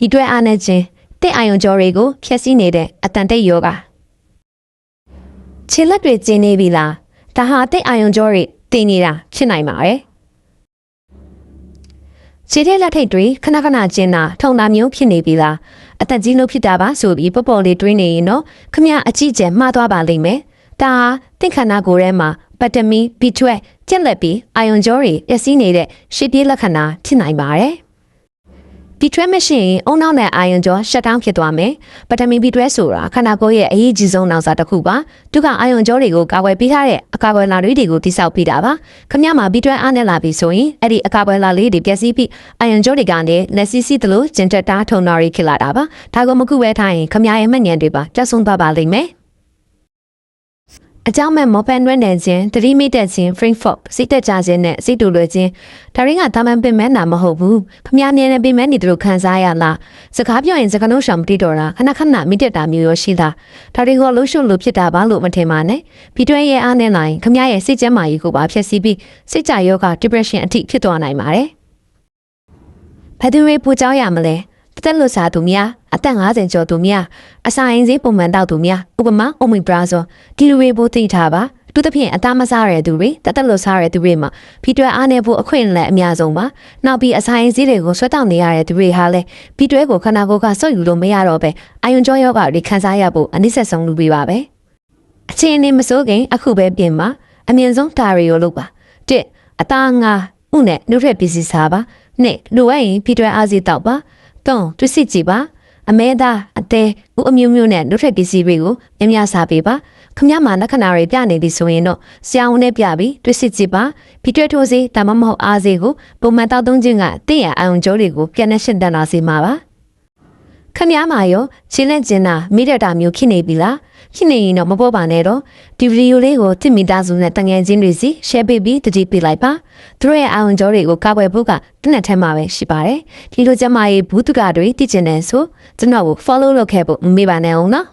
ဒီတွဲအားနဲ့ချင်းတဲ့အာယုံကြောတွေကိုဖျက်ဆီးနေတဲ့အတန်တိတ်ယောဂခြေလက်တွေကျင်းနေပြီလားဒါဟာတဲ့အာယုံကြောတွေတင်နေတာဖြစ်နိုင်ပါတယ်ခြေတဲ့လက်ထိတ်တွေခဏခဏကျင်းတာထုံတာမျိုးဖြစ်နေပြီလားအသက်ကြီးလို့ဖြစ်တာပါဆိုပြီးပေါ်ပေါ်လေးတွေးနေရင်တော့ခမအကြည့်ကျမှားသွားပါလိမ့်မယ်ဒါဟာတင့်ခန္ဓာကိုယ်ထဲမှာပတ်တမီဘီထွဲကျက်လက်ပြီးအာယုံကြောတွေပျက်စီးနေတဲ့ရှေ့ပြေးလက္ခဏာဖြစ်နိုင်ပါတယ်ဘီထွဲမရှိရင်အုံနောက်နဲ့အာယုံကြောရှက်တောင်းဖြစ်သွားမယ်ပတမီဘီထွဲဆိုတာခန္ဓာကိုယ်ရဲ့အရေးကြီးဆုံးနောက်စားတစ်ခုပါသူကအာယုံကြောတွေကိုကာကွယ်ပေးထားတဲ့အကာအကွယ်လာတွေကိုတိစောက်ပေးတာပါခမမှာဘီထွဲအားနဲ့လာပြီးဆိုရင်အဲ့ဒီအကာအကွယ်လာလေးတွေပျက်စီးပြီးအာယုံကြောတွေကနေလက်စီစီတလို့ကျင်တက်တာထုံတော်ရီဖြစ်လာတာပါဒါကမခုပဲထားရင်ခမရဲ့မှတ်ဉာဏ်တွေပါတက်ဆုံးသွားပါလိမ့်မယ်အကြောင်းမဲ့မော်ပန်တွဲနေခြင်း3မိတက်ခြင်း frame fog စိတ်တက်ကြခြင်းနဲ့စိတ်တူလွယ်ခြင်းဒါရင်းကတာမန်ပင်မဲနာမဟုတ်ဘူးခမမြင်နေပင်မဲနေတို့ခံစားရလားစကားပြောရင်စကားလုံးရှောင်မတိတော့တာခဏခဏမိတက်တာမျိုးရောရှိတာဒါတွေကလှုပ်ရှုပ်လို့ဖြစ်တာဘာလို့မထင်ပါနဲ့ပြီးတွဲရဲ့အားနဲ့နိုင်ခမရဲ့စိတ်ကျန်းမာရေးကိုပါဖျက်ဆီးပြီးစိတ်ကြယောဂ depression အထိဖြစ်သွားနိုင်ပါတယ်ဘယ်သူတွေပူကြောက်ရမလဲတက်လို့စားသူများအသက်50ကျော်သူများအစာရင်စေးပုံမှန်တောက်သူများဥပမာ Omipra ဆိုဒီလူတွေပိုသိထားပါသူတစ်ဖြင့်အသားမစားရတဲ့သူတွေတက်လို့စားရတဲ့သူတွေမှာဖီတွဲအားနေဖို့အခွင့်အလမ်းအများဆုံးပါနောက်ပြီးအစာရင်စေးတွေကိုဆွဲတောက်နေရတဲ့သူတွေဟာလည်းဖီတွဲကိုခန္ဓာကိုယ်ကစုပ်ယူလို့မရတော့ပဲအာယုံကြောယောဂတွေခံစားရဖို့အနည်းဆက်ဆုံးလူပေးပါပဲအချင်းအနေမစိုးခင်အခုပဲပြင်ပါအမြင့်ဆုံးဒါရီကိုလုပ်ပါ1အသားငါဥနဲ့နှုတ်ထွက်ပစ္စည်းစားပါ2လိုအပ်ရင်ဖီတွဲအားစေးတောက်ပါ3တွစ်စစ်ကြည့်ပါအမဲသားအသေးဥအမျိုးမျိုးနဲ့နှုတ်ထွက်ပစ္စည်းတွေကိုမြများစားပေးပါခမမှာလက္ခဏာတွေပြနေပြီဆိုရင်တော့ဆရာဝန်နဲ့ပြပြီးတွစ်စစ်ကြည့်ပါဖီတွဲထိုးစေးဒါမှမဟုတ်အားစေးကိုပုံမှန်တောက်သုံးခြင်းကတင့်ရအာယုံကြောတွေကိုပြန်နှရှင်းတတ်လာစေမှာပါခမမှာရောခြေလက်ကျင်တာမိတတာမျိုးဖြစ်နေပြီလားဖြစ်နေရင်တော့မပေါ်ပါနဲ့တော့ဒီဗီဒီယိုလေးကိုတစ်မီတာစုနဲ့တငယ်ချင်းတွေစီ share ပေးပြီးတတိပေးလိုက်ပါသူတို့ရဲ့အာရုံကြောတွေကိုကာကွယ်ဖို့ကတနက်ထဲမှာပဲရှိပါတယ်ဒီလိုကျမရဲ့ဘူးတုကတွေတည်ကျင်နေဆိုကျွန်တော်ကို follow လုပ်ခဲ့ဖို့မမေ့ပါနဲ့အောင်နော်